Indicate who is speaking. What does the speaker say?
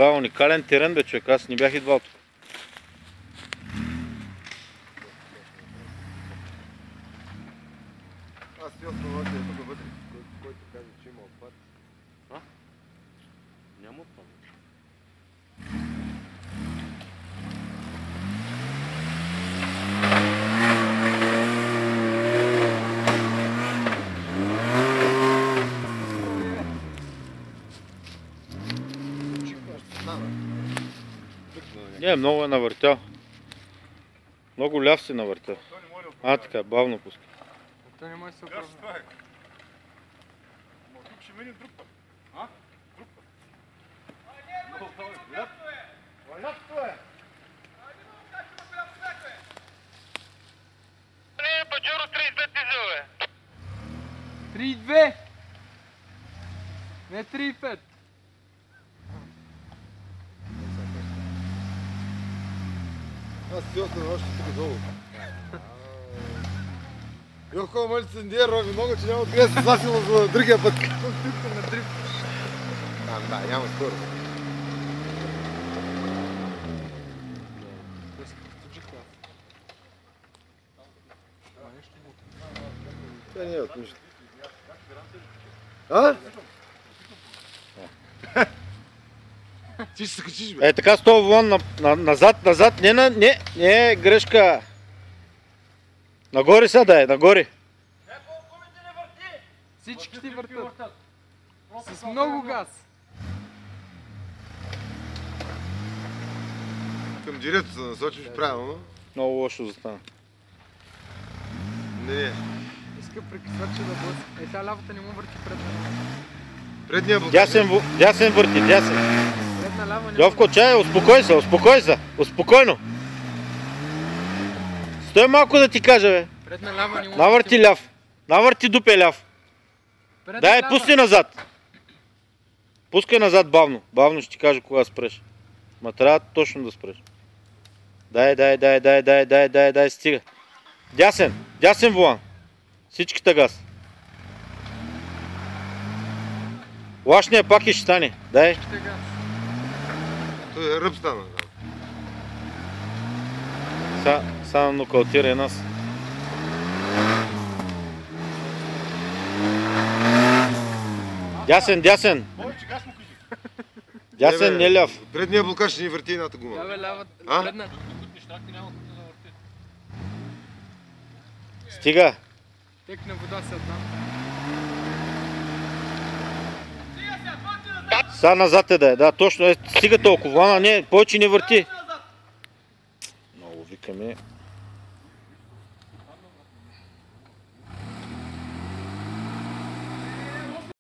Speaker 1: Това е уникален терен, бе, човек. Аз не бях идвал тук.
Speaker 2: Аз си основателя тук вътре, който каже, че има отпад.
Speaker 3: Няма отпад.
Speaker 1: Не, много е навъртял. Много ляв си навъртял. Така, бавно пуска.
Speaker 4: То не може да се оправда.
Speaker 2: Тук ще минем друг път. Друг път. Лято е!
Speaker 5: Не, Паджоро 32 дизел, бе.
Speaker 4: 3,2! Не 3,5!
Speaker 2: Аз си остана още тук долу. Йоко, може да се не рови много, че няма откъде се засила за другия път.
Speaker 4: На дрифт.
Speaker 2: Да, няма скоро. Това не е от нищо. Ти ще се качиш, бе.
Speaker 1: Е, така с този вон назад, не, грешка. Нагоре сега да е, нагоре.
Speaker 4: Всички ти въртат. С много газ.
Speaker 2: Към дирето се насочиш правилно.
Speaker 1: Много лошо застана.
Speaker 2: Не.
Speaker 4: Иска прекъсвача да блъска. Е, тя лявата не му върти предна лава.
Speaker 2: Предния блок.
Speaker 1: Дясен върти, дясен.
Speaker 4: Предна лава не
Speaker 1: Йовко, чай, успокой се, спокойно. Стой малко да ти кажа, бе.
Speaker 4: Предна лава не му
Speaker 1: Навърти ляв. Навърти дупе ляв. Дай, пусни назад. Пускай назад бавно. Бавно ще ти кажа кога спреш. Ма трябва точно да спреш. Дай, стига. Дясен волан. Всичките газ. Лашния пак и ще стане. Дай.
Speaker 2: Той е ръб стана.
Speaker 1: Само нокаутирай нас. Дясен. Дясен, не ляв.
Speaker 2: Предния блокаж ще ни върти едната гума.
Speaker 4: Да, бе, лявата. Предна.
Speaker 1: Стига.
Speaker 4: Текна вода се оттам.
Speaker 1: Сега назад е да е, да, точно. Стига толкова. Не, повече не върти. Много викаме.